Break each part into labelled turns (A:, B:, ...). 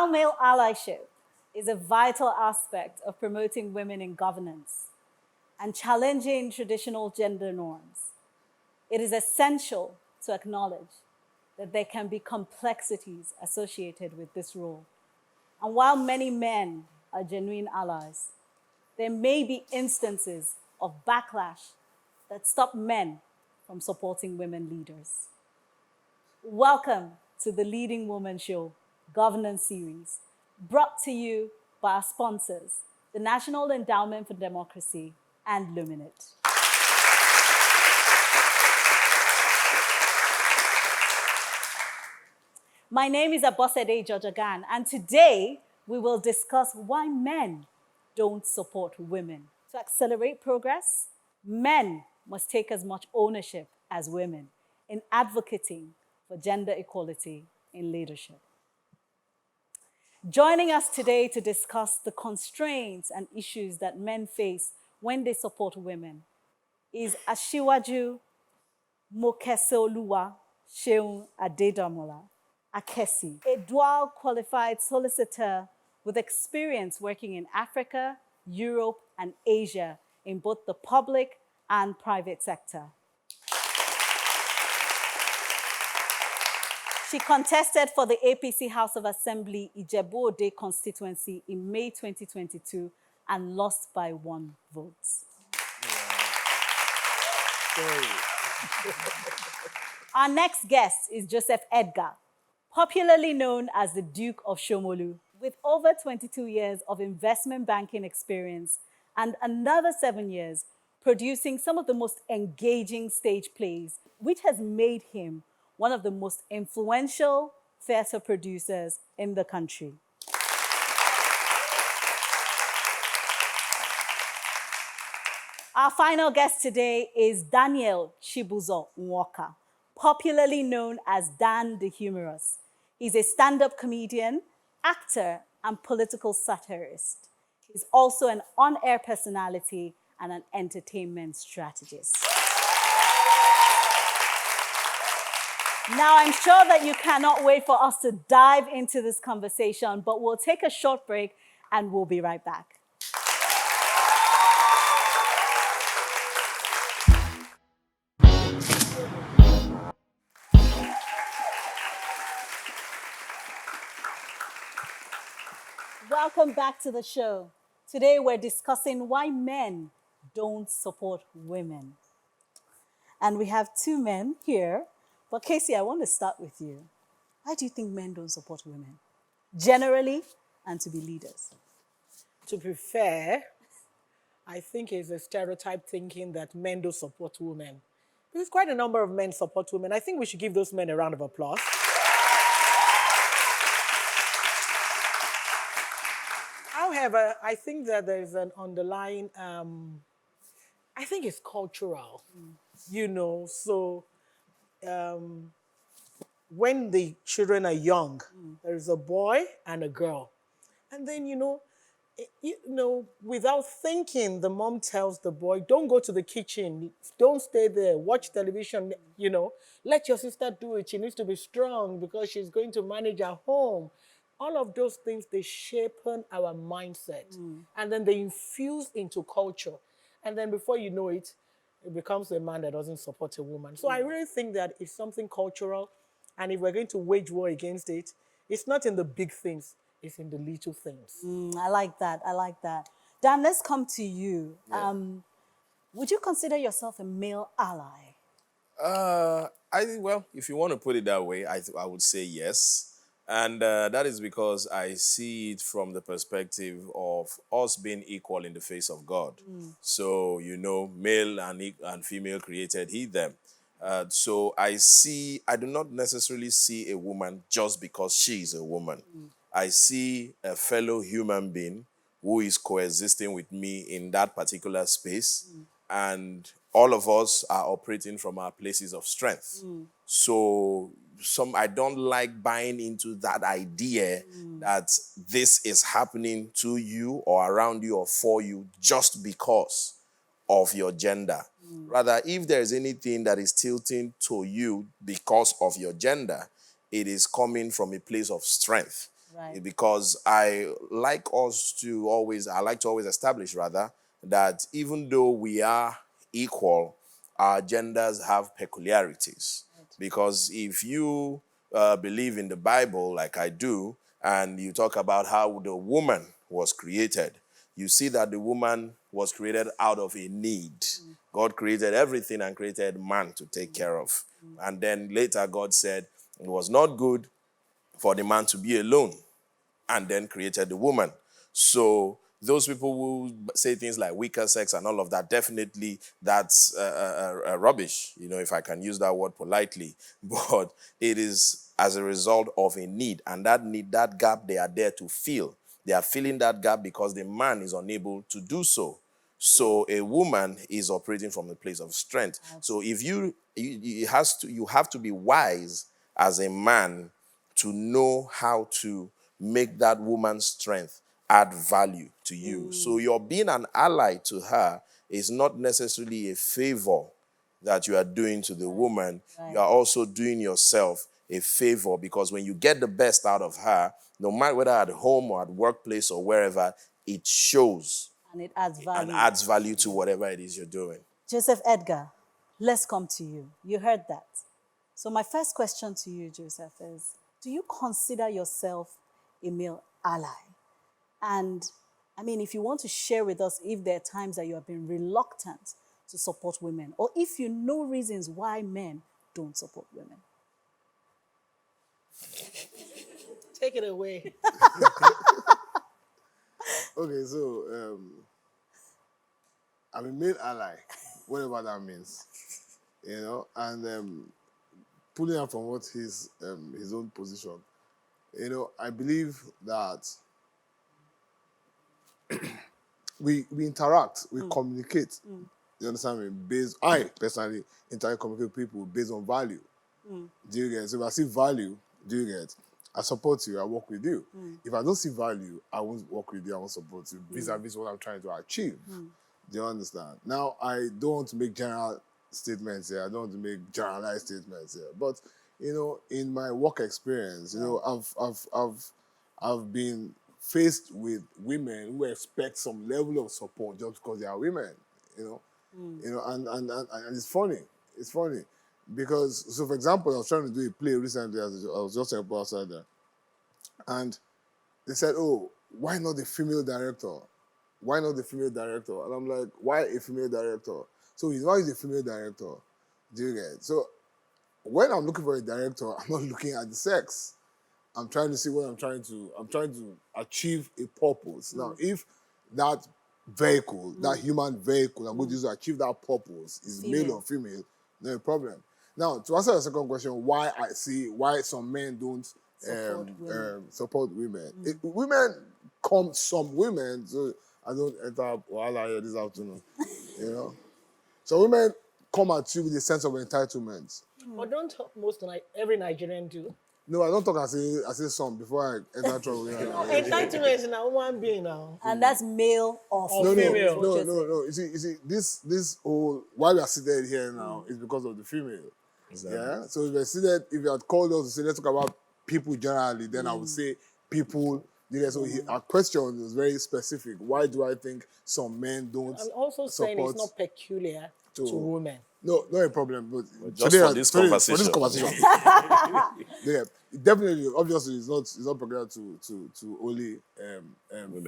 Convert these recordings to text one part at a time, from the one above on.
A: While male allyship is a vital aspect of promoting women in governance and challenging traditional gender norms, it is essential to acknowledge that there can be complexities associated with this role. And while many men are genuine allies, there may be instances of backlash that stop men from supporting women leaders. Welcome to the Leading Woman Show Governance Series, brought to you by our sponsors, the National Endowment for Democracy and Luminate. My name is Abosede Jojagan, and today we will discuss why men don't support women. To accelerate progress, men must take as much ownership as women in advocating for gender equality in leadership. Joining us today to discuss the constraints and issues that men face when they support women is Asiwaju Mokeseoluwa Seun Adedamola Akesi, a dual qualified solicitor with experience working in Africa, Europe, and Asia in both the public and private sector. She contested for the APC House of Assembly Ijebu-Ode constituency in May 2022 and lost by 1 vote. Our next guest is Joseph Edgar, popularly known as the Duke of Shomolu, with over 22 years of investment banking experience and another 7 years producing some of the most engaging stage plays, which has made him one of the most influential theater producers in the country. Our final guest today is Daniel Chibuzo Nwoka, popularly known as Dan the Humorous. He's a stand-up comedian, actor, and political satirist. He's also an on-air personality and an entertainment strategist. Now, I'm sure that you cannot wait for us to dive into this conversation, but we'll take a short break and we'll be right back. Welcome back to the show. Today we're discussing why men don't support women. And we have 2 men here. But Casey, I want to start with you. Why do you think men don't support women? Generally, and to be leaders.
B: To be fair, I think it's a stereotype thinking that men don't support women. Because quite a number of men support women. I think we should give those men a round of applause. However, I think that there's an underlying, I think it's cultural, so when the children are young, there's a boy and a girl. And then, without thinking, the mom tells the boy, don't go to the kitchen, don't stay there, watch television, let your sister do it. She needs to be strong because she's going to manage our home. All of those things, they shapen our mindset. And then they infuse into culture. And then before you know it, it becomes a man that doesn't support a woman. So I really think that it's something cultural. And if we're going to wage war against it, it's not in the big things, it's in the little things.
A: I like that. Dan, let's come to you.
C: Yeah.
A: Would you consider yourself a male ally?
C: I think, well, if you want to put it that way, I would say yes. And that is because I see it from the perspective of us being equal in the face of God. So, male and female created he them. So I do not necessarily see a woman just because she is a woman. I see a fellow human being who is coexisting with me in that particular space. And all of us are operating from our places of strength. So I don't like buying into that idea that this is happening to you or around you or for you just because of your gender. Rather, if there's anything that is tilting to you because of your gender, it is coming from a place of strength.
A: Right.
C: Because I like to always establish rather that even though we are equal, our genders have peculiarities. Because if you believe in the Bible like I do, and you talk about how the woman was created, you see that the woman was created out of a need. God created everything and created man to take care of. And then later God said it was not good for the man to be alone, and then created the woman. So those people who say things like weaker sex and all of that, definitely that's rubbish, if I can use that word politely. But it is as a result of a need, and that need, that gap, they are there to fill. They are filling that gap because the man is unable to do so. So a woman is operating from a place of strength. So if you have to be wise as a man to know how to make that woman's strength add value to you. So your being an ally to her is not necessarily a favor that you are doing to the woman.
A: Right.
C: You are also doing yourself a favor, because when you get the best out of her, no matter whether at home or at workplace or wherever, it shows
A: And it adds
C: and
A: value.
C: adds value to whatever it is you're doing.
A: Joseph Edgar, let's come to you. You heard that. So my first question to you, Joseph, is do you consider yourself a male ally? And I mean, if you want to share with us if there are times that you have been reluctant to support women, or if you know reasons why men don't support women.
B: Take it away.
D: Okay, so I'm a male ally, whatever that means, and pulling out from what his own position, I believe that we interact, we communicate. You understand me? I personally communicate with people based on value. Do you get? So if I see value, do you get? I support you, I work with you. If I don't see value, I won't work with you, I won't support you, vis-a-vis what I'm trying to achieve. Do you understand? Now, I don't want to make general statements here. I don't want to make generalized statements here. But, in my work experience, I've been faced with women who expect some level of support just because they are women, and it's funny. It's funny. Because, so for example, I was trying to do a play recently, I was just a outside there. And they said, oh, why not the female director? Why not the female director? And I'm like, why a female director? So why is a female director? Do you get? So when I'm looking for a director, I'm not looking at the sex. I'm trying to see what I'm trying to achieve a purpose. Now, if that vehicle, that human vehicle, I'm going to use to achieve that purpose is male or female, no problem. Now, to answer the second question, why some men don't support women. Some women, so I don't enter Wahala here this afternoon, So women come at you with a sense of entitlement.
B: But don't every Nigerian do?
D: No, I don't talk as a some before I enter trouble.
B: Entitlement is in a human being now.
A: And that's male or
B: No,
A: female.
D: No. You see, this whole why we are seated here now is because of the female.
C: Exactly.
D: Yeah. So if you had called us to say let's talk about people generally, then I would say people. So our question was very specific. Why do I think some men don't?
B: I'm also saying it's not peculiar to women.
D: No, not a problem. But
C: Just for this conversation.
D: For this conversation. Yeah, definitely. Obviously, it's not peculiar to only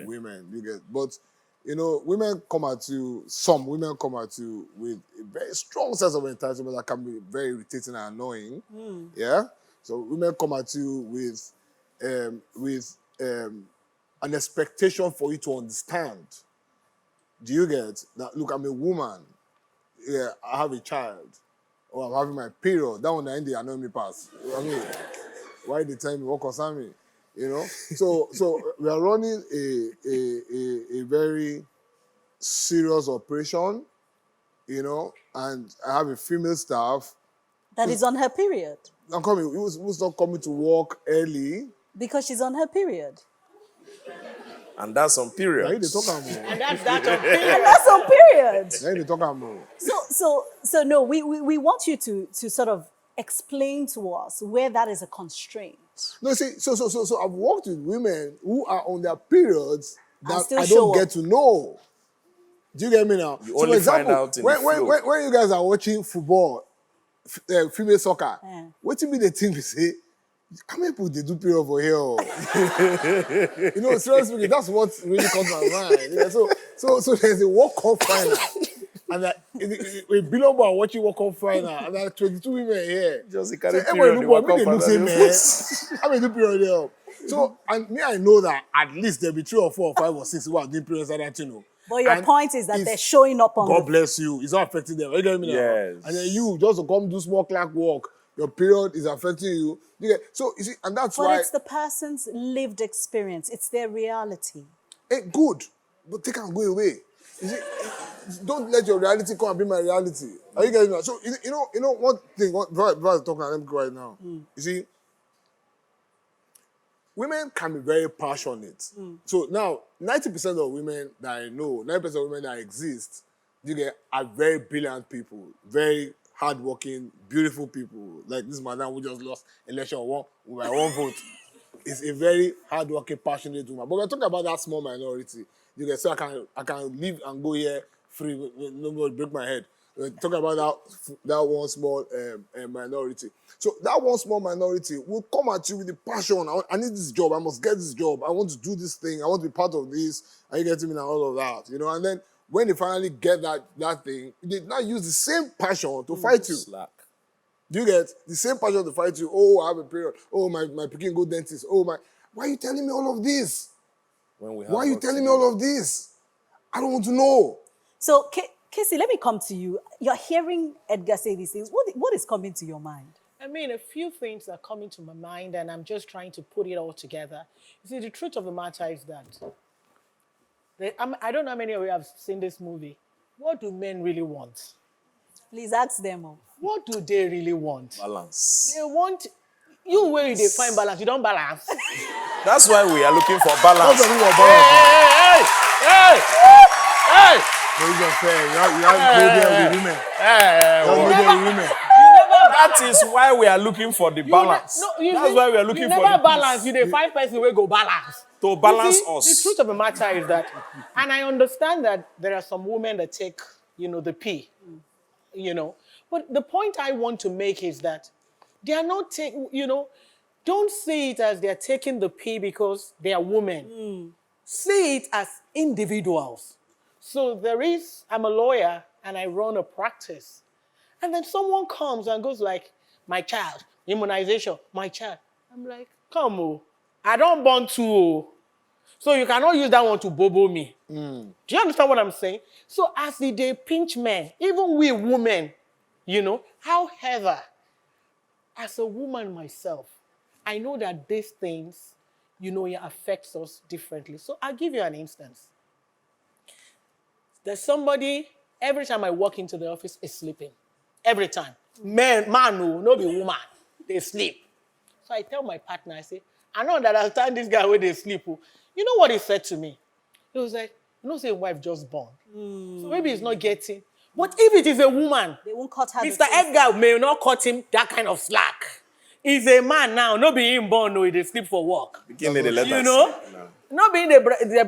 D: women. You get, but women come at you. Some women come at you with a very strong sense of entitlement that can be very irritating and annoying. Yeah. So women come at you with an expectation for you to understand. Do you get that? Look, I'm a woman. Yeah, I have a child. Or I'm having my period. That one, they annoy me past. I mean, why they tell me what concern me? So we are running a very serious operation, and I have a female staff.
A: That is on her period.
D: I'm coming. Who's not coming to work early?
A: Because she's on her period.
C: And that's on period.
D: Now you talk about.
B: And that's that on period.
A: And that's on period.
D: Now you talk about.
A: So no, we want you to sort of explain to us where that is a constraint.
D: No, see, so I've worked with women who are on their periods
A: And
D: that
A: still
D: I
A: show
D: don't get
A: up.
D: to know. Do you get me now?
C: You
D: So, for
C: only find
D: example,
C: out in the flow.
D: when you guys are watching football, female soccer,
A: Yeah.
D: what do you mean the thing we say? How many people they do period for here? Oh? You know, seriously speaking, that's what really comes to my mind. Yeah, so there's a World Cup final, and a billion are watching World Cup final, and there are 22 women here.
C: Just a
D: So
C: carry
D: everybody
C: period,
D: look
C: the
D: for
C: World
D: me,
C: Cup
D: they look
C: final,
D: say,
C: they
D: man, how many do period there? So, and me, I know that at least there'll be 3 or 4 or 5 or 6 who are doing periods like that, you know.
A: But your
D: And
A: point is that
D: it's-
A: they're showing up on
D: God
A: the...
D: bless you. It's not affecting them. You get me now?
C: Yes.
D: And then you just to come do small clerk work, your period is affecting you. You get, so you see, and that's
A: But
D: why
A: it's the person's lived experience. It's their reality.
D: good, but take and go away. You see, don't let your reality come and be my reality. Are you getting me? So you know one thing. Before I was talking, let me go right now. You see, women can be very passionate. So now, 90% of women that I know, 90% of women that exist, you get, are very brilliant people, very hardworking, beautiful people. Like this madam who just lost election by one vote. Is a very hardworking, passionate woman. But we're talking about that small minority. You get, so I can live and go here free. Nobody break my head. We're talking about that one small minority. So that one small minority will come at you with the passion. I need this job. I must get this job. I want to do this thing. I want to be part of this. Are you getting me now? All of that, you know. And then when they finally get that thing, they now use the same passion to fight you.
C: Slack.
D: Do you get the same passion to fight you? Oh, I have a period. Oh, my picking go dentist. Oh, my. Why are you telling me all of this?
C: When we have
D: Why are you
C: work to
D: telling me
C: do.
D: all of this? I don't want to know.
A: So, Casey, let me come to you. You're hearing Edgar say these things. What is coming to your mind?
B: I mean, a few things are coming to my mind, and I'm just trying to put it all together. You see, the truth of the matter is that I don't know how many of you have seen this movie. What do men really want?
A: Please ask them. Oh.
B: What do they really want?
C: Balance.
B: They want you where they find balance. You don't balance.
C: That's why we are looking for balance.
D: That's what we are
B: Hey, hey, hey, hey!
D: No, it's not fair. You have to go there with women. You have to go there with women.
C: That is why we are looking for the balance. That's why we are looking
B: you
C: for
B: never
C: the
B: balance.
C: peace.
B: You dey find person wey go balance.
C: To balance
B: You see,
C: us.
B: The truth of the matter is that, and I understand that there are some women that take, the P, But the point I want to make is that they are not taking, don't see it as they're taking the P because they are women. See it as individuals. So I'm a lawyer and I run a practice. And then someone comes and goes like, my child, immunization, my child. I'm like, come on, I don't want to. So you cannot use that one to bobo me. Do you understand what I'm saying? So as they pinch men, even we women, however, as a woman myself, I know that these things, it affects us differently. So I'll give you an instance. There's somebody, every time I walk into the office, is sleeping. Every time. Man, no be woman. They sleep. So I tell my partner, I say, I don't understand this guy when they sleep. Oh. You know what he said to me? He was like, say wife just born. So maybe he's not getting. But if it is a woman,
A: They won't cut her.
B: Mr. Edgar may not cut him that kind of slack. He's a man now, not be him born, no, he sleep for work.
C: Begin the letters.
B: You know?
C: No.
B: Not being the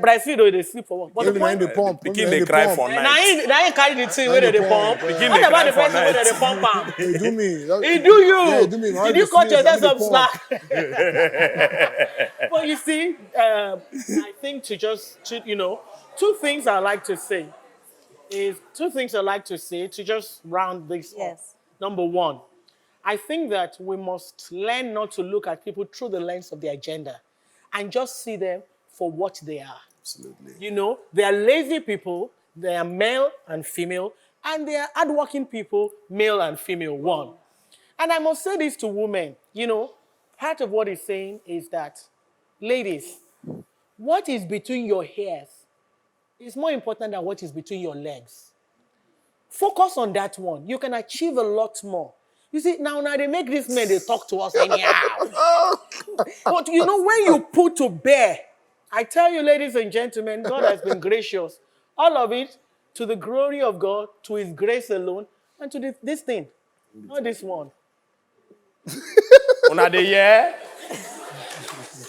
B: breastfeed or they sleep for work. But
D: Even
B: the point,
D: in the pump.
C: Begin they cry for
B: now
C: night.
B: he carry the thing where they pump.
C: Begin
B: What
C: they
B: about
C: cry
B: the
C: for
B: person where
C: night.
B: they pump am?
D: They do me.
B: He do you.
D: Yeah, he do me.
B: Did you cut yourself some
D: pump.
B: slack? Well, you see, I think two things I like to say to just round this up.
A: Yes.
B: Number one, I think that we must learn not to look at people through the lens of their agenda and just see them for what they are.
C: Absolutely.
B: They are lazy people, they are male and female, and they are hardworking people, male and female, one. And I must say this to women, part of what he's saying is that, ladies, what is between your hairs is more important than what is between your legs. Focus on that one. You can achieve a lot more. You see, now they make these men, they talk to us anyhow. But when you put to bear, I tell you, ladies and gentlemen, God has been gracious. All of it to the glory of God, to his grace alone, and to this thing. Not this one.
C: Una de yeah.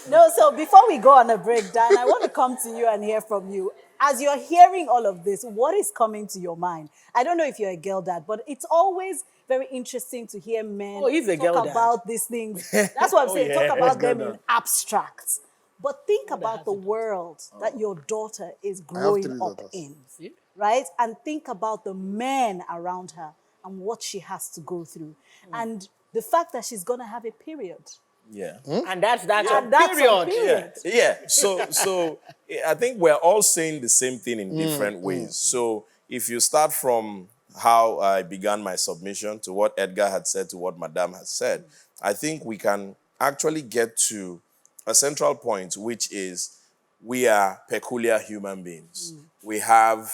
A: No, so before we go on a break, Dan, I want to come to you and hear from you. As you're hearing all of this, what is coming to your mind? I don't know if you're a girl dad, but it's always very interesting to hear men
B: Oh, he's a
A: talk
B: girl dad.
A: about these things. That's what I'm saying.
B: yeah.
A: Talk
B: Let's
A: about
B: go
A: them
B: now.
A: in abstract. But think
B: That
A: about
B: has
A: the
B: a daughter.
A: world that your daughter is
D: I have
A: growing
D: 3
A: up
D: daughters.
A: in,
B: See?
A: right? And think about the men around her and what she has to go through. And the fact that she's going to have a period.
C: Yeah.
B: And that's
A: And that's
B: period.
A: on period.
C: Yeah. So I think we're all saying the same thing in different ways. So if you start from how I began my submission to what Edgar had said to what Madame has said, I think we can actually get to a central point, which is we are peculiar human beings. We have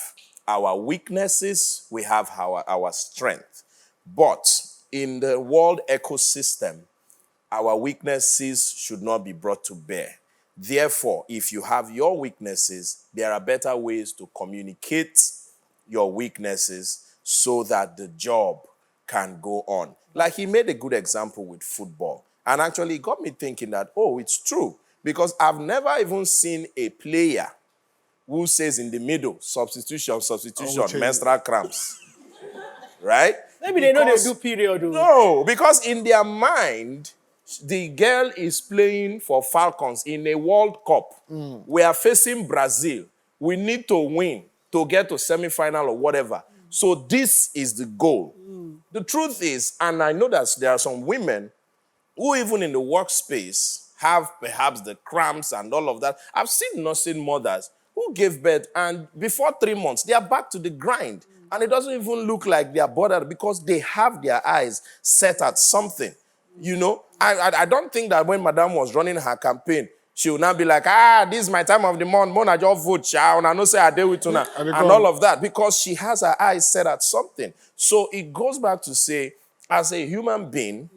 C: our weaknesses, we have our strength. But in the world ecosystem, our weaknesses should not be brought to bear. Therefore, if you have your weaknesses, there are better ways to communicate your weaknesses so that the job can go on. Like he made a good example with football. And actually, it got me thinking that, oh, it's true. Because I've never even seen a player who says in the middle, substitution,
D: change.
C: menstrual cramps. Right?
B: Maybe they know they
C: Because-
B: do period. Though.
C: No, because in their mind, the girl is playing for Falcons in a World Cup. We are facing Brazil. We need to win to get to semi-final or whatever. So this is the goal. The truth is, and I know that there are some women who even in the workspace have perhaps the cramps and all of that. I've seen nursing mothers who gave birth and before 3 months, they are back to the grind. And it doesn't even look like they are bothered because they have their eyes set at something. You know, I don't think that when Madame was running her campaign, she would not be like, this is my time of the month, Mona just vote, child, and I know say I deal with una,
D: And they
C: and
D: go
C: all
D: on.
C: of that, because she has her eyes set at something. So it goes back to say, as a human being,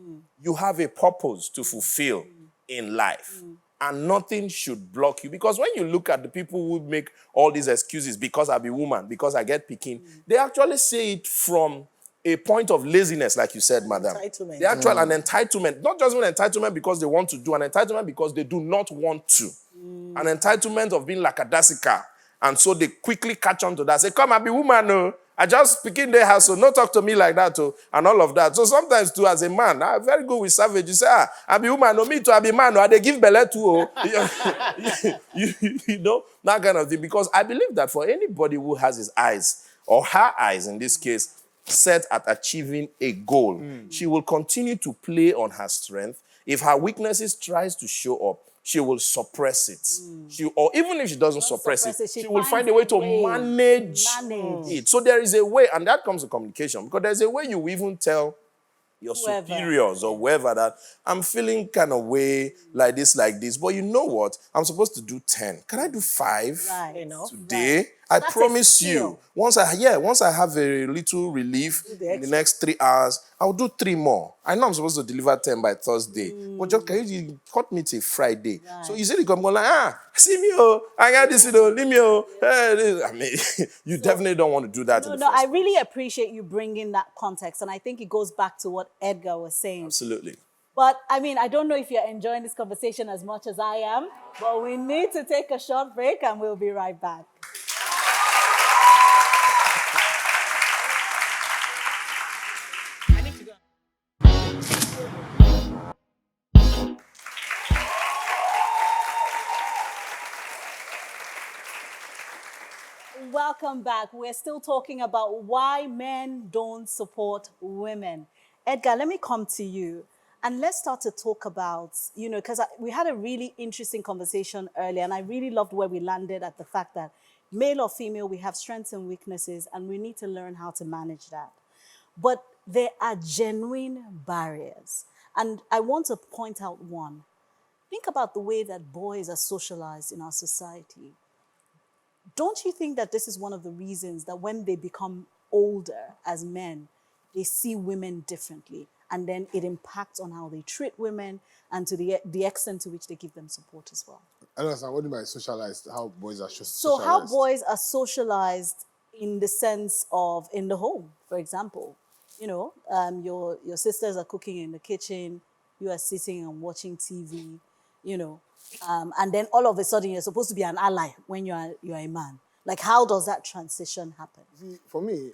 C: you have a purpose to fulfill in life. And nothing should block you. Because when you look at the people who make all these excuses, because I be woman, because I get picking, they actually say it from a point of laziness, like you said, madam.
B: entitlement.
C: They actual an entitlement. Not just an entitlement because they want to do, an entitlement because they do not want to. An entitlement of being lackadaisical. And so they quickly catch on to that. Say, come, I be woman, no. I just speak in their house, so no talk to me like that, oh, and all of that. So sometimes, too, as a man, I'm very good with savage. You say, I be woman, no, me too, I be man, no, I they give belly too, oh. you know, that kind of thing. Because I believe that for anybody who has his eyes, or her eyes in this case, set at achieving a goal, she will continue to play on her strength. If her weaknesses tries to show up, she will suppress it. Or even if she doesn't suppress it, she will find a way to manage it. So there is a way, and that comes to communication, because there's a way you even tell your
A: Whoever.
C: superiors or whoever that I'm feeling kind of way like this. But you know what? I'm supposed to do 10. Can I do 5
A: Right.
B: You know?
C: today?
A: Right.
C: I
A: That's a
C: promise you,
A: skill.
C: once I have a little relief
B: the
C: in the next 3 hours, I'll do 3 more. I know I'm supposed to deliver 10 by Thursday, but just can you cut me till Friday? So you say you come like, see me, oh, I got this, leave me, oh. I mean, you definitely don't want to do that in the
A: No,
C: first
A: I really appreciate you bringing that context. And I think it goes back to what Edgar was saying.
C: Absolutely.
A: But I mean, I don't know if you're enjoying this conversation as much as I am, but we need to take a short break and we'll be right back. Welcome back. We're still talking about why men don't support women. Edgar, let me come to you and let's start to talk about, because we had a really interesting conversation earlier and I really loved where we landed at the fact that male or female, we have strengths and weaknesses and we need to learn how to manage that. But there are genuine barriers. And I want to point out one. Think about the way that boys are socialized in our society. Don't you think that this is one of the reasons that when they become older as men, they see women differently? And then it impacts on how they treat women and to the extent to which they give them support as well.
D: I don't understand. What do you mean by socialized? How boys are
A: So
D: socialized?
A: how boys are socialized in the sense of in the home, for example. Your sisters are cooking in the kitchen, you are sitting and watching TV. you know, and then all of a sudden you're supposed to be an ally when you're a man. Like, how does that transition happen?
D: See, for me,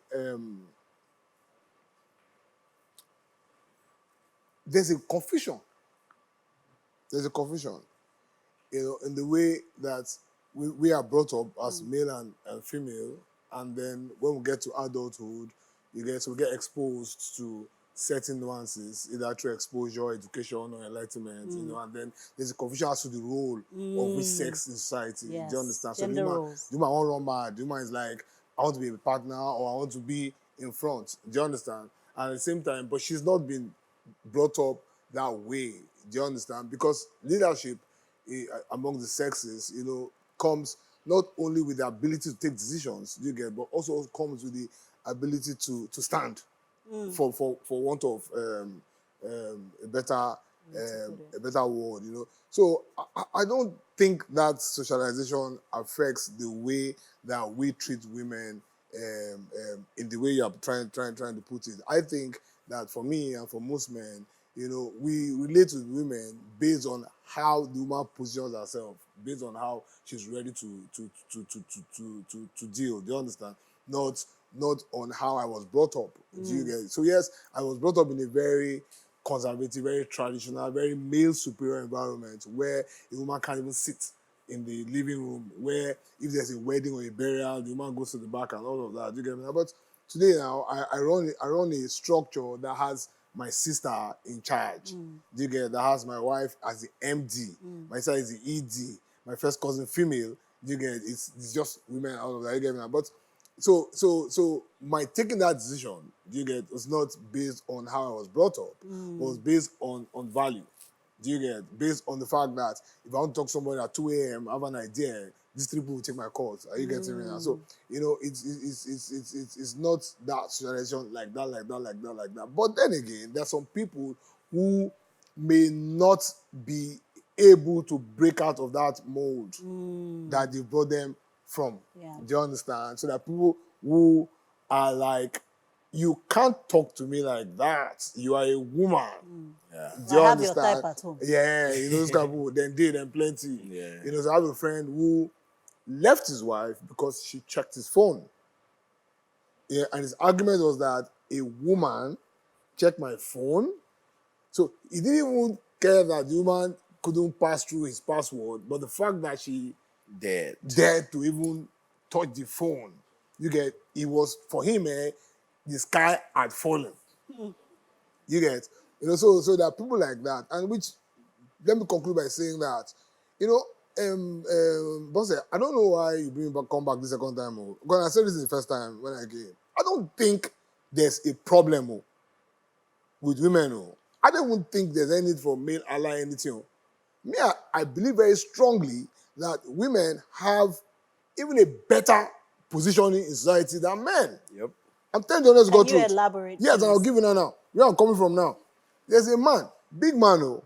D: there's a confusion. There's a confusion, in the way that we are brought up as male and female, and then when we get to adulthood, we get exposed to certain nuances, either through exposure, education, or enlightenment, and then there's a confusion as to the role of which sex in society. Do
A: Yes,
D: you understand? So
A: gender roles.
D: the woman won't run mad. The woman is like, I want to be a partner, or I want to be in front. Do you understand? And at the same time, but she's not been brought up that way. Do you understand? Because leadership among the sexes, comes not only with the ability to take decisions, but also comes with the ability to stand for want of a better word, So I don't think that socialization affects the way that we treat women in the way you are trying to put it. I think that for me and for most men, we relate with women based on how the woman positions herself, based on how she's ready to deal. Do you understand? Not on how I was brought up. Do you get it? So yes, I was brought up in a very conservative, very traditional, very male superior environment where a woman can't even sit in the living room, where if there's a wedding or a burial, the woman goes to the back and all of that. Do you get me? But today now, I run a structure that has my sister in charge. Do you get it? That has my wife as the MD. My sister is the ED. My first cousin female. Do you get it? It's just women out of that. You get me? But so my taking that decision, do you get it, was not based on how I was brought up. It was based on value. Do you get it? Based on the fact that if I want to talk to somebody at 2 a.m., I have an idea, these three people will take my calls. Are you getting me now? So, it's not that socialization like that. But then again, there are some people who may not be able to break out of that mold that they brought them from.
A: Yeah.
D: Do you understand? So there are people who are like, you can't talk to me like that. You are a woman.
C: Yeah.
D: Do you
A: I have your
D: understand?
A: type at home.
D: Yeah, those kind of people, then plenty.
C: Yeah.
D: So I have a friend who left his wife because she checked his phone. Yeah, and his argument was that a woman checked my phone. So he didn't even care that the woman couldn't pass through his password, but the fact that she
C: Dead.
D: dared to even touch the phone, it was for him, the sky had fallen. You get, so there are people like that, and which, let me conclude by saying that, Boss, I don't know why you come back the second time. Because I said this the first time when I came. I don't think there's a problem with women. I don't even think there's any need for male ally anything. Me, I believe very strongly that women have even a better positioning in society than men.
C: Yep.
D: I'm telling you the honest
A: Can
D: God
A: you
D: truth.
A: elaborate,
D: Yes, and I'll
A: please?
D: give you now. Where I'm coming from now. There's a man, big man,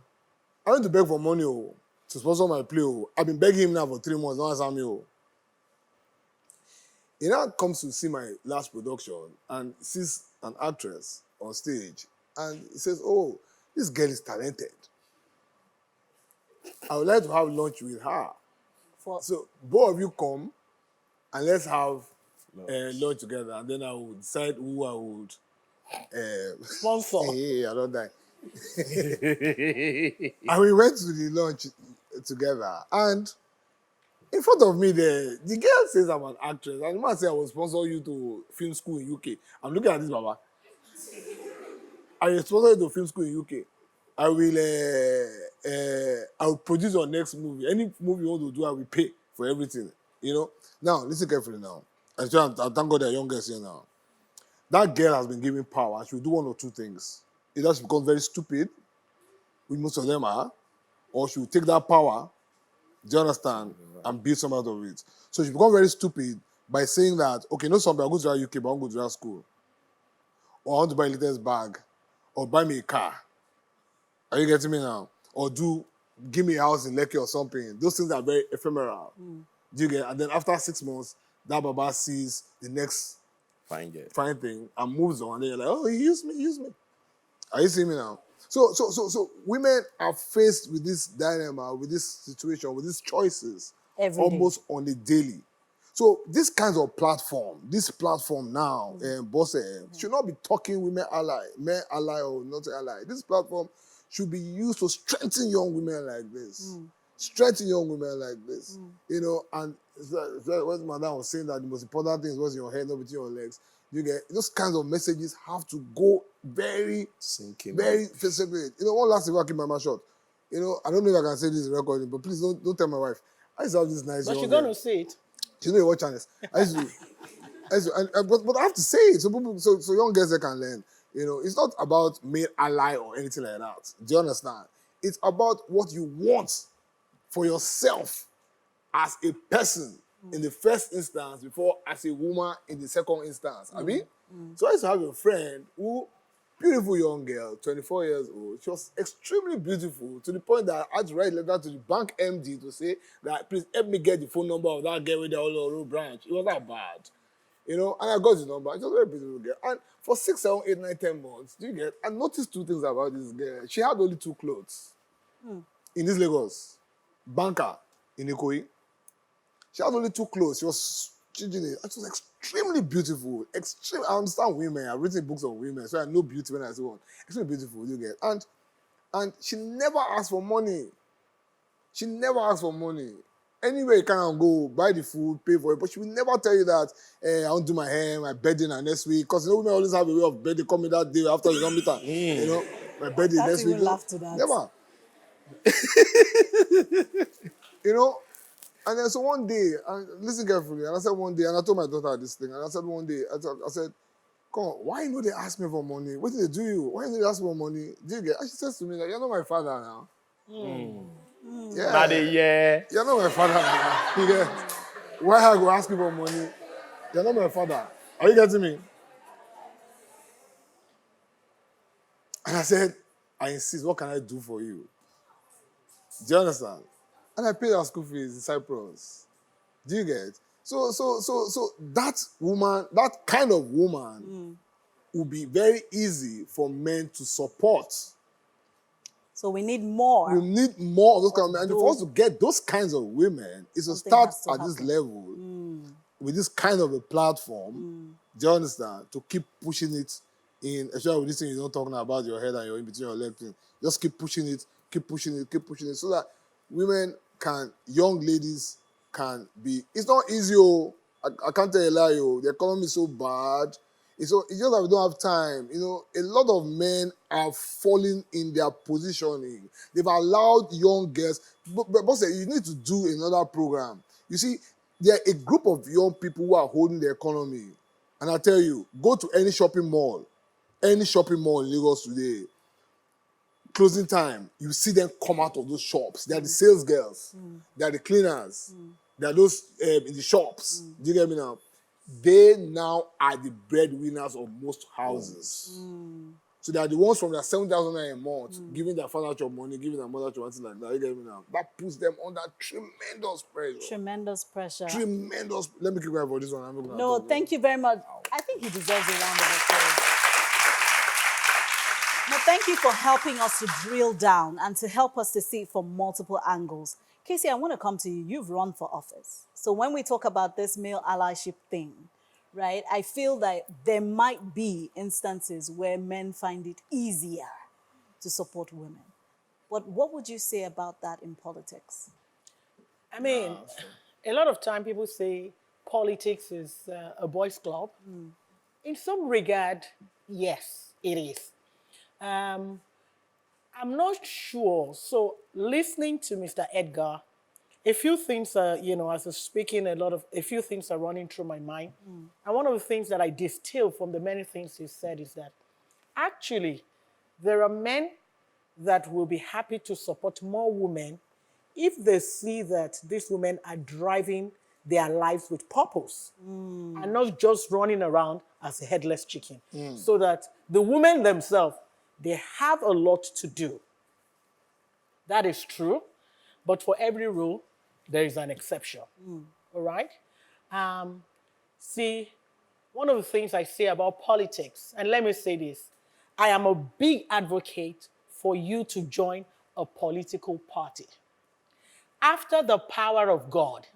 D: I went to beg for money, to sponsor my play, I've been begging him now for 3 months, don't answer me, He now comes to see my last production and sees an actress on stage, and he says, oh, this girl is talented. I would like to have lunch with her. So both of you come and let's have lunch together, and then I will decide who I would sponsor. Hey, I don't die. And we went to the lunch together, and in front of me there, the girl says I'm an actress, and the man said I will sponsor you to film school in UK. I'm looking at this, Baba. I will sponsor you to film school in UK. I will produce your next movie. Any movie you want to do, I will pay for everything. Now, listen carefully now. I thank God they're young girls here now. That girl has been given power. She will do one or two things. Either she becomes very stupid, which most of them are, or she will take that power, do you understand, and build some out of it. So she becomes very stupid by saying that, okay, no, somebody, I'll go to that UK, but I won't go to that school. Or I want to buy a latest bag, or buy me a car. Are you getting me now? Or give me a house in Lekki or something. Those things are very ephemeral. Do you get it? And then after 6 months, that Baba sees the next
C: Fine girl.
D: fine thing and moves on. And then you're like, oh, he used me. Are you seeing me now? So women are faced with this dilemma, with this situation, with these choices
A: Every day.
D: almost on a daily. So this kind of platform, this platform now, boss, should not be talking women ally, men ally or not ally. This platform should be used to strengthen young women like this. Strengthen young women like this. You know, and what Madam was saying, that the most important thing is what's in your head, not between your legs. You get those kinds of messages have to go very,
C: Sinking
D: very
C: in.
D: separate. You know, one last thing, I keep my mouth shut. You know, I don't know if I can say this in recording, but please don't tell my wife. I used to have this nice
B: But
D: young
B: you're
D: girl.
B: going to say it.
D: She know what channels. But I have to say it so young girls they can learn. You know, it's not about male ally or anything like that. Do you understand? It's about what you want for yourself as a person in the first instance before as a woman in the second instance. I mean, so I used to have a friend who, beautiful young girl, 24 years old. She was extremely beautiful to the point that I had to write a letter to the bank MD to say that please help me get the phone number of that girl with the Olo branch. It was that bad. You know, and I got the number. She was a very beautiful girl. And for 6, 7, 8, 9, 10 months, do you get? I noticed 2 things about this girl. She had only 2 clothes in this Lagos. Banker in Ikoyi. She had only 2 clothes. She was changing it. And she was extremely beautiful. Extreme. I understand women. I've written books on women, so I know beauty when I see one. Extremely beautiful, you get. And she never asked for money. She never asked for money. Anywhere you can go, buy the food, pay for it. But she will never tell you that I want to do my hair, my bedding next week. Because you know, women always have a way of bedding coming that day after you don't meet her. You know, my bedding
A: Can't
D: next week.
A: even laugh to that.
D: Never. You know, and then so one day, and listen carefully, and I said one day, and I told my daughter this thing, and I said one day, I said, come on, why you know they ask me for money? What did they do you? Why you know they ask me for money? Do you get? And she says to me that you're not my father now. Yeah.
B: Yeah.
D: You're not my father now. You get? Why I go ask you for money? You're not my father. Are you getting me? And I said, I insist, what can I do for you? Do you understand? And I paid her school fees in Cyprus. Do you get? So that woman, that kind of woman will be very easy for men to support.
A: So we need more.
D: We need more of those kind of men. And for us
A: those-
D: to get those kinds of women, is to
A: Something
D: start
A: has to
D: at this
A: happen.
D: level with this kind of a platform. Do you understand? To keep pushing it in, especially with this thing you're not talking about your head and your in between your legs. Just keep pushing it, keep pushing it, keep pushing it, so that women can, young ladies can be. It's not easy. Oh, I can't tell you a lie. Oh, the economy is so bad. It's just that we don't have time. You know, a lot of men are falling in their positioning. They've allowed young girls. But boss, you need to do another program. You see, there are a group of young people who are holding the economy. And I tell you, go to any shopping mall in Lagos today, closing time, you see them come out of those shops. They are the sales girls. They are the cleaners. They are those in the shops. Do you get me now? They now are the breadwinners of most houses. So they are the ones from their 7,000 naira a month, giving their father chop money, giving their mother chop, things like that. You get me now? That puts them under tremendous pressure.
A: Tremendous pressure.
D: Tremendous. Let me keep quiet for this one. I'm not gonna
A: No,
D: talk.
A: thank you very much. I think he deserves a round of applause. No, thank you for helping us to drill down and to help us to see it from multiple angles. Casey, I want to come to you. You've run for office. So when we talk about this male allyship thing, right, I feel that there might be instances where men find it easier to support women. But what would you say about that in politics?
B: I mean, a lot of time people say politics is a boys' club. In some regard, yes, it is. I'm not sure. So, listening to Mr. Edgar, a few things are, as I'm speaking, a few things are running through my mind. And one of the things that I distill from the many things he said is that actually, there are men that will be happy to support more women if they see that these women are driving their lives with purpose and not just running around as a headless chicken. So that the women themselves, they have a lot to do. That is true. But for every rule, there is an exception. All right? See, one of the things I say about politics, and let me say this, I am a big advocate for you to join a political party. After the power of God,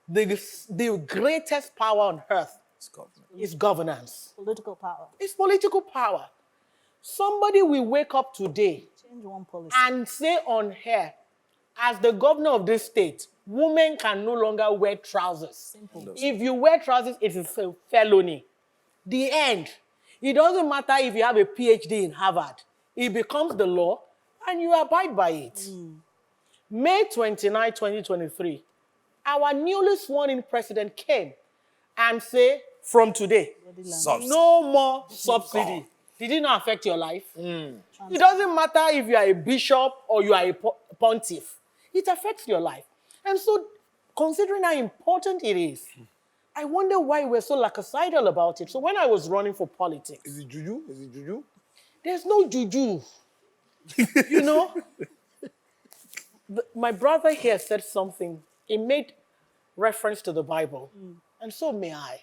B: the greatest power on earth
C: It's government.
B: is governance.
A: Political power.
B: It's political power. Somebody will wake up today
A: Change one policy.
B: and say on air, as the governor of this state, women can no longer wear trousers.
A: Simple.
B: If you wear trousers, it is a felony. The end. It doesn't matter if you have a PhD in Harvard. It becomes the law and you abide by it. May 29, 2023, our newly sworn in president came and said, from today,
C: Subsidy.
B: no more subsidy. Did it not affect your life? It doesn't matter if you are a bishop or you are a pontiff. It affects your life. And so, considering how important it is, I wonder why we're so lackadaisical about it. So when I was running for politics,
D: Is it juju? Is it juju?
B: there's no juju. You know? My brother here said something. He made reference to the Bible. And so may I.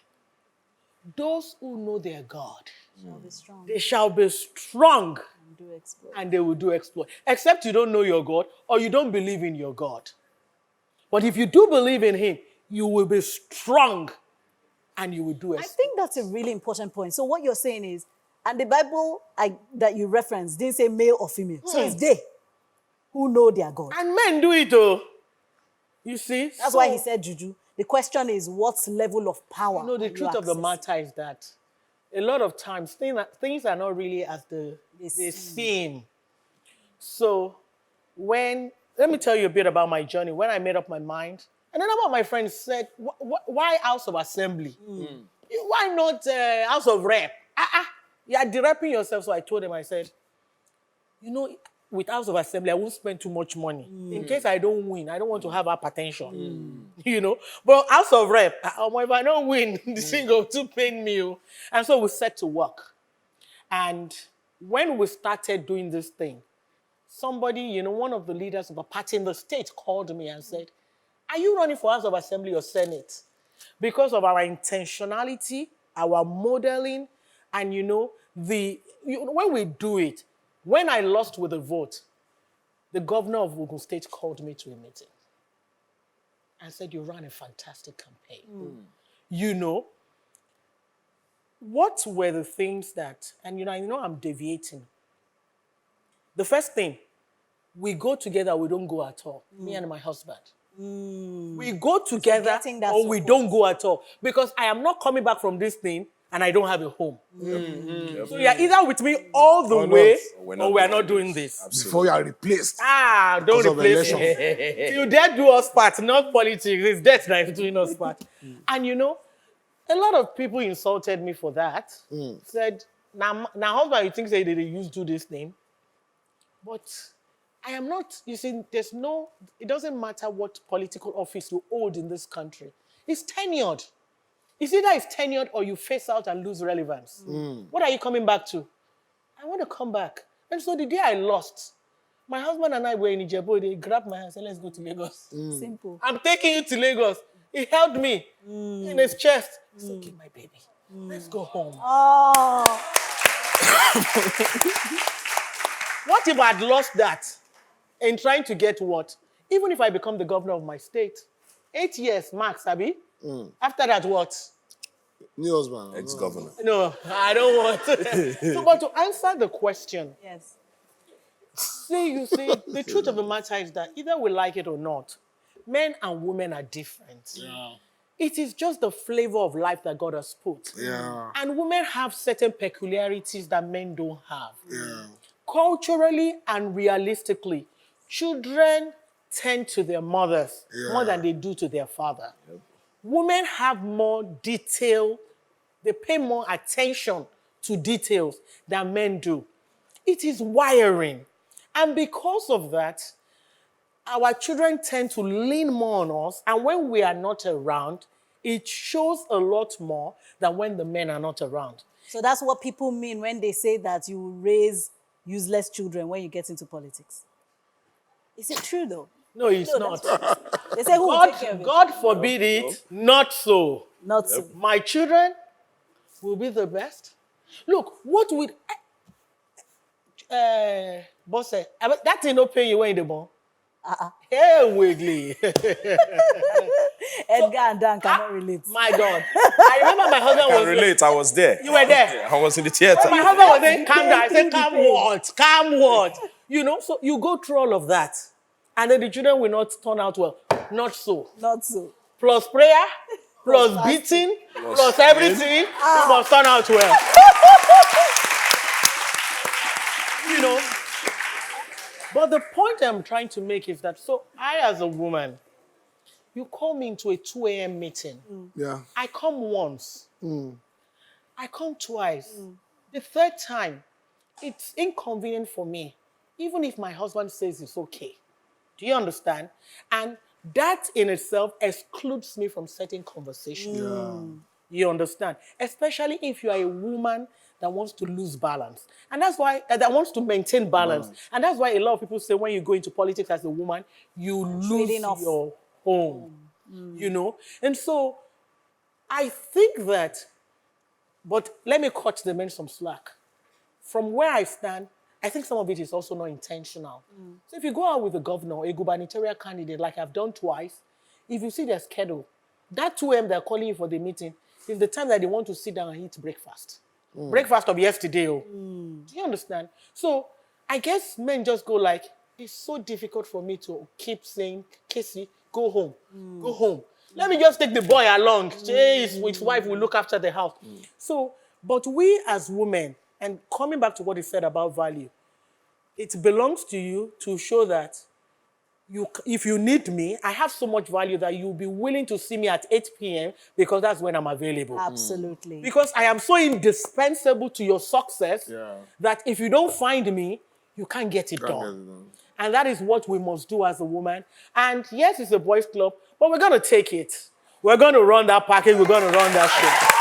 B: Those who know their God,
A: Shall be strong
B: they shall be strong
A: and do exploit.
B: and they will do exploit. Except you don't know your God or you don't believe in your God. But if you do believe in him, you will be strong and you will do
A: I
B: exploit.
A: think that's a really important point. So what you're saying is, and the Bible that you referenced didn't say male or female. So it's they who know their God.
B: And men do it, oh. You see?
A: That's why he said juju. The question is, what level of power?
B: You know, the
A: are you
B: truth of the
A: accessing?
B: matter is that a lot of times things are not really as they seem. So let me tell you a bit about my journey. When I made up my mind, and then some of my friends said, why House of Assembly? Why not House of Rep? You are derepping yourself. So I told them, I said, you know, with House of Assembly, I won't spend too much money. In case I don't win, I don't want to have hypertension. You know? But House of Rep, if I don't win, the thing will too pain me. Oh. And so we set to work. And when we started doing this thing, somebody, you know, one of the leaders of a party in the state called me and said, are you running for House of Assembly or Senate? Because of our intentionality, our modeling, and, you know, when we do it, when I lost with the vote, the governor of Ogun State called me to a meeting and said, you ran a fantastic campaign. You know, what were the things that, and you know I'm deviating. The first thing, we go together, we don't go at all. Me and my husband. We go together
A: getting that
B: or we
A: support.
B: don't go at all. Because I am not coming back from this thing and I don't have a home. So you're either with me all the
D: Or
B: way
C: not.
B: or we're not doing this.
C: Absolutely.
D: Before you are replaced.
B: Don't
D: Because of
B: replace
D: election.
B: me. Till death do us part, not politics. It's death that is doing us part. And you know, a lot of people insulted me for that. Said, now husband, you think say they used to do this thing? But I am not, you see, it doesn't matter what political office you hold in this country. It's tenured. It's either it's tenured or you face out and lose relevance. What are you coming back to? I want to come back. And so the day I lost, my husband and I were in Ijebu. They grabbed my hand and said, let's go to Lagos.
A: Simple.
B: I'm taking you to Lagos. He held me in his chest. He said, okay, my baby, let's go home.
A: Oh,
B: What if I had lost that in trying to get what? Even if I become the governor of my state, 8 years max, Abi. After that, what?
D: New husband.
C: Ex-governor.
B: No, I don't want. So, but to answer the question,
A: yes.
B: you see, the truth of the matter is that either we like it or not, men and women are different.
D: Yeah.
B: It is just the flavor of life that God has put.
D: Yeah.
B: And women have certain peculiarities that men don't have.
D: Yeah.
B: Culturally and realistically, children tend to their mothers more than they do to their father. Women have more detail, they pay more attention to details than men do. It is wiring. And because of that, our children tend to lean more on us, and when we are not around, it shows a lot more than when the men are not around.
A: So that's what people mean when they say that you raise useless children when you get into politics. Is it true though?
B: No, it's
A: No,
B: not.
A: They say who will take care of it?
B: God forbid it, not so.
A: Not so.
B: My children will be the best. Look, Boss said, that thing no pay you when you the born. Hey, Wiggly.
A: Edgar and Dan cannot relate.
B: My God. I remember my husband
C: I can
B: was
C: relate. I was there.
B: You were there.
C: I was in the theater.
B: My husband was saying,
A: You
B: calm down. I
A: came
B: said,
A: through the
B: calm
A: pain.
B: what? Calm what? You know, so you go through all of that. And then the children will not turn out well. Not so.
A: Not so.
B: Plus prayer, plus
A: fasting.
B: beating,
C: Plus
B: plus
C: pain.
B: everything, you must turn out well. You know. But the point I'm trying to make is that, so I as a woman, you call me into a 2 a.m. meeting.
D: Yeah.
B: I come once. I come twice. The third time, it's inconvenient for me, even if my husband says it's okay. Do you understand? And that in itself excludes me from certain conversations.
D: Yeah.
B: You understand? Especially if you are a woman that wants to lose balance. And that's why, that wants to maintain balance. And that's why a lot of people say when you go into politics as a woman, you lose
A: Trading off
B: your home. You know? And so I think that, but let me cut the men some slack. From where I stand, I think some of it is also not intentional. So if you go out with a governor or a gubernatorial candidate, like I've done twice, if you see their schedule, that 2 a.m. they're calling you for the meeting is the time that they want to sit down and eat breakfast. Breakfast of yesterday. Do you understand? So I guess men just go like, it's so difficult for me to keep saying, Casey, go home, go home. Let me just take the boy along. His wife will look after the house. So, but we as women, and coming back to what he said about value, it belongs to you to show that if you need me, I have so much value that you'll be willing to see me at 8 p.m. because that's when I'm available.
A: Absolutely.
B: Because I am so indispensable to your success that if you don't find me, you can't get it done. And that is what we must do as a woman. And yes, it's a boys' club, but we're going to take it. We're going to run that package. We're going to run that shit.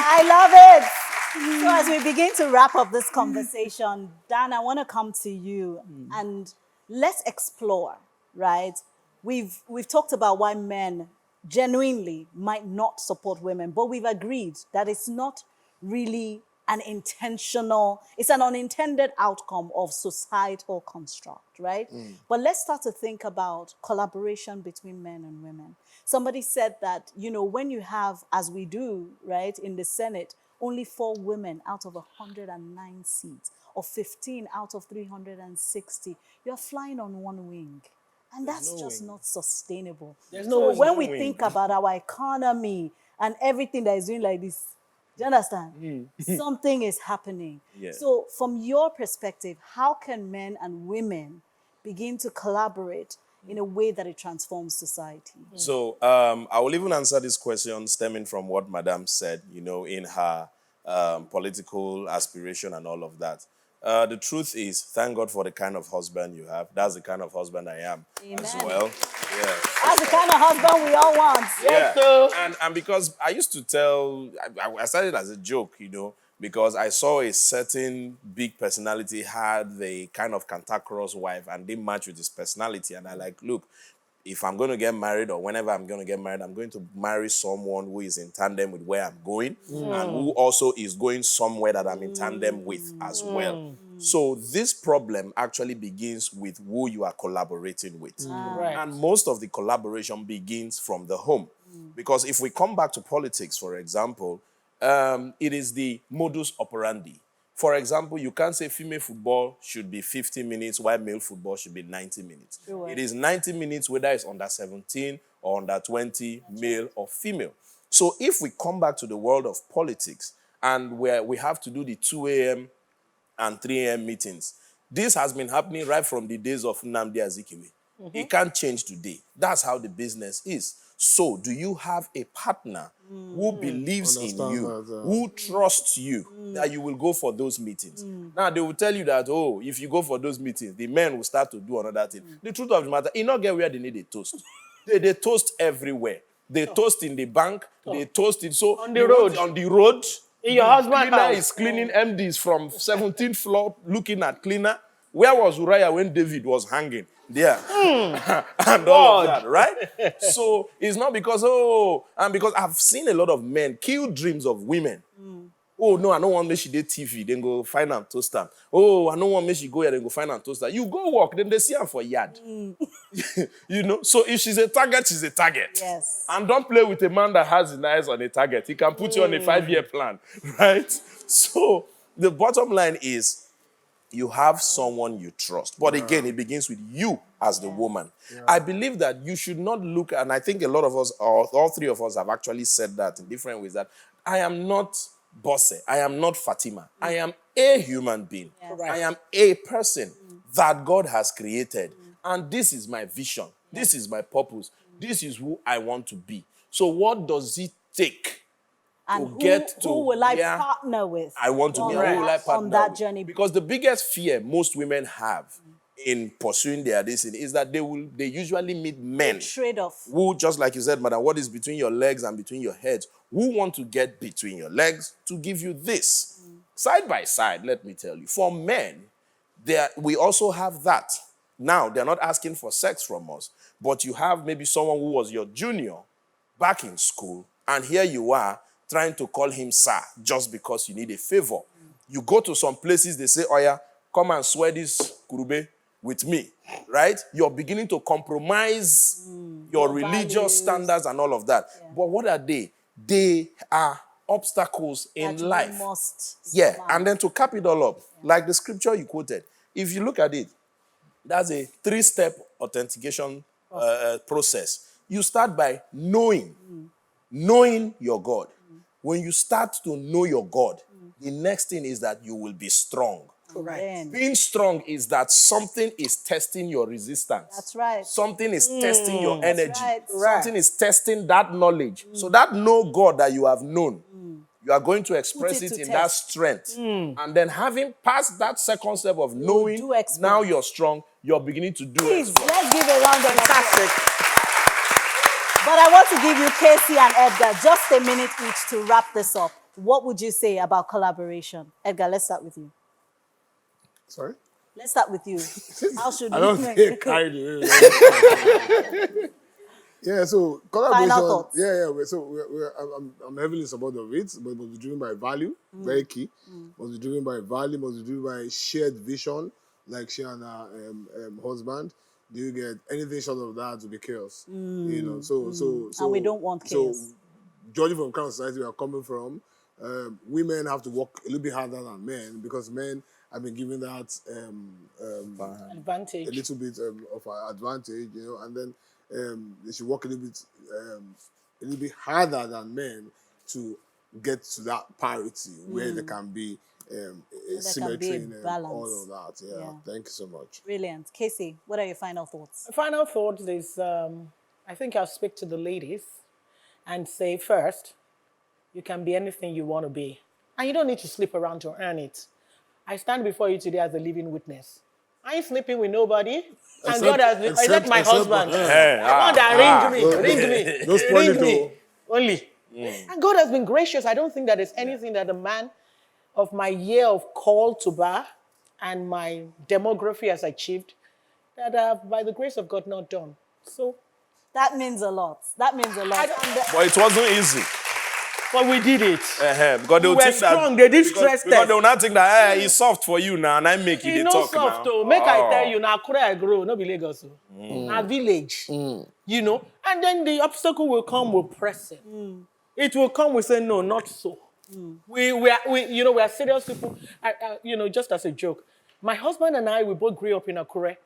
A: I love it. So as we begin to wrap up this conversation, Dan, I want to come to you and let's explore, right? We've talked about why men genuinely might not support women, but we've agreed that it's not really it's an unintended outcome of societal construct, right? But let's start to think about collaboration between men and women. Somebody said that, when you have, as we do, right, in the Senate, only 4 women out of 109 seats, or 15 out of 360, you're flying on one wing. And that's just not sustainable. So when we think about our economy and everything that is doing like this, do you understand? Something is happening.
C: Yeah.
A: So from your perspective, how can men and women begin to collaborate in a way that it transforms society?
C: So I will even answer this question stemming from what Madame said, in her political aspiration and all of that. The truth is, thank God for the kind of husband you have. That's the kind of husband I am as well. Yeah.
A: That's the kind of husband we all want.
C: Yeah. And because I used to tell, I started as a joke, because I saw a certain big personality had the kind of cantankerous wife and didn't match with his personality. And I look, if I'm going to get married or whenever I'm going to get married, I'm going to marry someone who is in tandem with where I'm going and who also is going somewhere that I'm in tandem with as well. So this problem actually begins with who you are collaborating with.
B: Right.
C: And most of the collaboration begins from the home. Because if we come back to politics, for example, it is the modus operandi. For example, you can't say female football should be 50 minutes while male football should be 90 minutes.
A: Sure.
C: It is 90 minutes whether it's under 17 or under 20, male or female. So if we come back to the world of politics and where we have to do the 2 a.m. and 3 a.m. meetings, this has been happening right from the days of Nnamdi Azikiwe. It can't change today. That's how the business is. So do you have a partner who believes in you, who trusts you, that you will go for those meetings? Now, they will tell you that, if you go for those meetings, the men will start to do another thing. The truth of the matter, you not get where they need a toast. They toast everywhere. They toast in the bank. They toast it. So
B: On the road.
C: On the road.
B: In your husband's
C: Cleaner
B: house.
C: is cleaning MDs from 17th floor, looking at cleaner. Where was Uriah when David was hanging? There. And all of that, right? So it's not because, and because I've seen a lot of men kill dreams of women Oh, no, I don't want me she did TV. Then go find and toaster. Oh, I don't want me she go here. Then go find and toaster. You go walk. Then they see her for yard. You know? So if she's a target, she's a target.
A: Yes.
C: And don't play with a man that has his eyes on a target. He can put you on a 5-year plan. Right? So the bottom line is you have someone you trust. But again, it begins with you as the woman. I believe that you should not look, and I think a lot of us, or all three of us have actually said that in different ways, that I am not Bosse, I am not Fatima. I am a human being.
A: Yes.
C: I am a person that God has created. And this is my vision. This is my purpose. This is who I want to be. So what does it take
A: And
C: to get to
A: who will I
C: where
A: partner with?
C: I want to be?
A: on
C: Who will I
A: that,
C: partner
A: on that
C: with?
A: journey?
C: Because the biggest fear most women have in pursuing their destiny is that they usually meet men
A: Trade-off.
C: who, just like you said, madam, what is between your legs and between your heads, who want to get between your legs to give you this. Side by side, let me tell you, for men, we also have that. Now, they're not asking for sex from us, but you have maybe someone who was your junior back in school, and here you are trying to call him sir just because you need a favor. You go to some places, they say, oh yeah, come and swear this kurube with me, right? You're beginning to compromise your religious
A: values.
C: standards and all of that. But what are they? They are obstacles in
A: That
C: life.
A: you must
C: Yeah,
A: survive.
C: and then to cap it all up, like the scripture you quoted, if you look at it, that's a 3-step authentication process. You start by knowing your God. When you start to know your God, the next thing is that you will be strong.
A: Then-
C: Being strong is that something is testing your resistance.
A: That's right.
C: Something is testing your energy.
A: right.
C: Something is testing that knowledge. So that know God that you have known, you are going to express
A: Put it
C: it
A: to
C: in
A: test.
C: that strength. And then having passed that second step of knowing,
A: do exploits.
C: now you're strong, you're beginning to do
A: Please,
C: exploits.
A: let's give a round of applause. But I want to give you Casey and Edgar just a minute each to wrap this up. What would you say about collaboration? Edgar, let's start with you.
D: Sorry?
A: Let's start with you. How should
D: I
A: we
D: don't
A: make
D: get carried away. Yeah, so collaboration.
A: Final thoughts.
D: I'm heavily in support of it, but it must be driven by value, very key. Must be driven by value, must be driven by shared vision, like she and her husband. Do you get anything short of that to be chaos? You know, so
A: And we don't want chaos.
D: So, judging from the kind of society we are coming from, women have to work a little bit harder than men because men have been given that
B: Advantage.
D: a little bit of an advantage, you know, and then they should work a little bit harder than men to get to that parity where there can be symmetry
A: a
D: in
A: balance.
D: all of that. Yeah, thank you so much.
A: Brilliant. Casey, what are your final thoughts?
B: My final thought is, I think I'll speak to the ladies and say first, you can be anything you want to be. And you don't need to sleep around to earn it. I stand before you today as a living witness. I ain't sleeping with nobody. And God has been, except my husband. I want that ring me.
D: Don't spoil it,
B: me.
D: though.
B: Only. And God has been gracious. I don't think that there's anything that a man of my year of call to bar and my demography has achieved that I have, by the grace of God, not done. So,
A: That means a lot. That means a lot.
C: But it wasn't easy.
B: but we did it.
C: Because they
B: We
C: will
B: were
C: think
B: strong.
C: that,
B: They did stress
C: because
B: test.
C: they will not think that it's soft for you now, and I make you
B: You
C: the
B: know
C: talk
B: soft,
C: now.
B: though. Make I tell you, now Akure I grow, no be Lagos. Now village. You know? And then the obstacle will come with pressing. It will come with saying, no, not so. We are serious people. Just as a joke. My husband and I, we both grew up in Akure.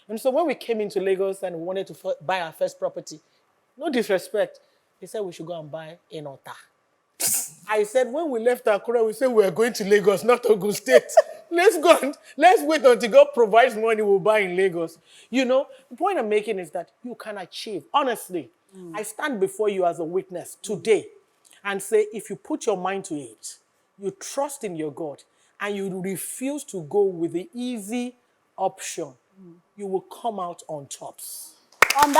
B: And so when we came into Lagos and we wanted to buy our first property, no disrespect, he said we should go and buy in Ota. I said, when we left Akure, we said we are going to Lagos, not Ogun State. Let's go and let's wait until God provides money, we'll buy in Lagos. You know, the point I'm making is that you can achieve. Honestly, I stand before you as a witness today and say, if you put your mind to it, you trust in your God, and you refuse to go with the easy option, you will come out on tops.
A: On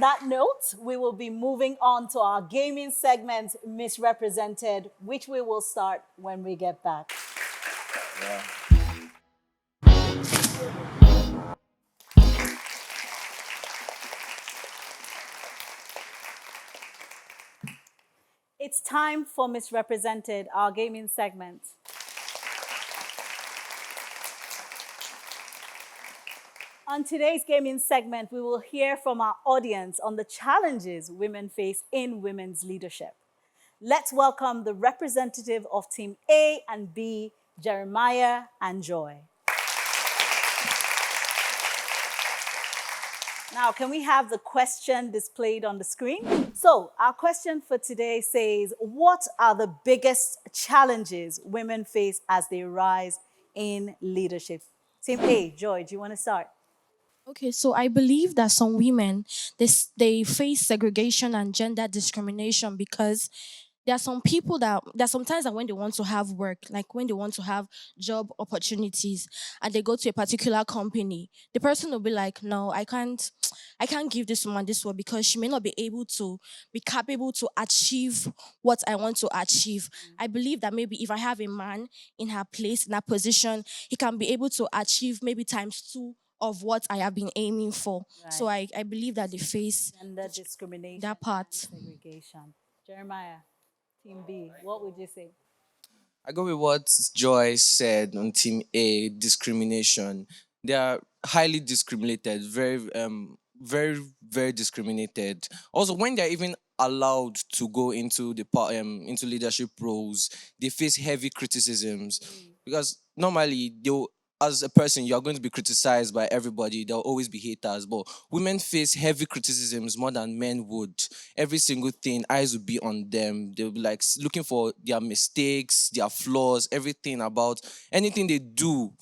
A: that note, we will be moving on to our gaming segment, Misrepresented, which we will start when we get back. It's time for Misrepresented, our gaming segment. On today's gaming segment, we will hear from our audience on the challenges women face in women's leadership. Let's welcome the representative of Team A and B, Jeremiah and Joy. Now, can we have the question displayed on the screen? So, our question for today says, what are the biggest challenges women face as they rise in leadership? Team A, Joy, do you want to start?
E: Okay, so I believe that some women they face segregation and gender discrimination because there are some people that there are sometimes that when they want to have work, like when they want to have job opportunities and they go to a particular company, the person will be like, no, I can't give this woman this work because she may not be able to be capable to achieve what I want to achieve. I believe that maybe if I have a man in her place, in her position, he can be able to achieve maybe times two of what I have been aiming for. So
A: Right.
E: I believe that they face
A: Gender discrimination
E: that part.
A: and segregation. Jeremiah, Team B, what would you say?
F: I go with what Joy said on Team A, discrimination. They are highly discriminated, very discriminated. Also, when they're even allowed to go into into leadership roles, they face heavy criticisms because normally they'll as a person, you're going to be criticized by everybody. There'll always be haters, but women face heavy criticisms more than men would. Every single thing, eyes will be on them. They'll be like looking for their mistakes, their flaws, everything about anything they do.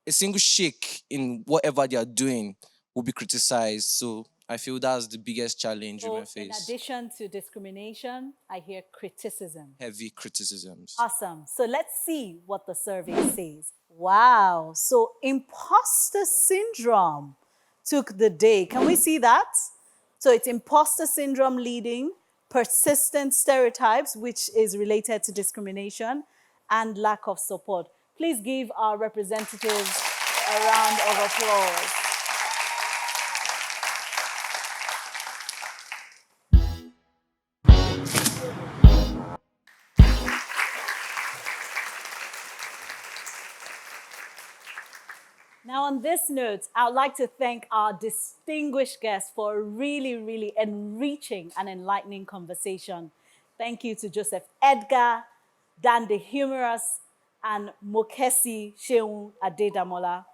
F: A single shake in whatever they are doing will be criticized. So I feel that's the biggest challenge women
A: So, in
F: face.
A: addition to discrimination, I hear criticism.
F: Heavy criticisms.
A: Awesome. So, let's see what the survey says. Wow. So, imposter syndrome took the day. Can we see that? So, it's imposter syndrome leading, persistent stereotypes, which is related to discrimination, and lack of support. Please give our representatives a round of applause. Now, on this note, I would like to thank our distinguished guests for a really enriching and enlightening conversation. Thank you to Joseph Edgar, Dan the Humorous, and Mokesi Sheun Adedamola.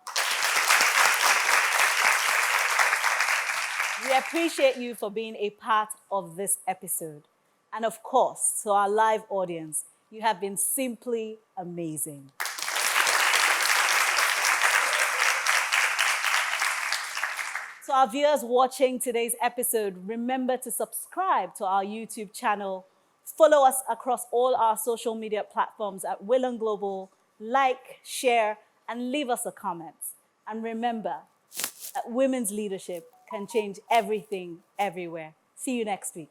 A: We appreciate you for being a part of this episode. And of course, to our live audience, you have been simply amazing. To our viewers watching today's episode, remember to subscribe to our YouTube channel. Follow us across all our social media platforms at Will and Global. Like, share, and leave us a comment. And remember that women's leadership can change everything, everywhere. See you next week.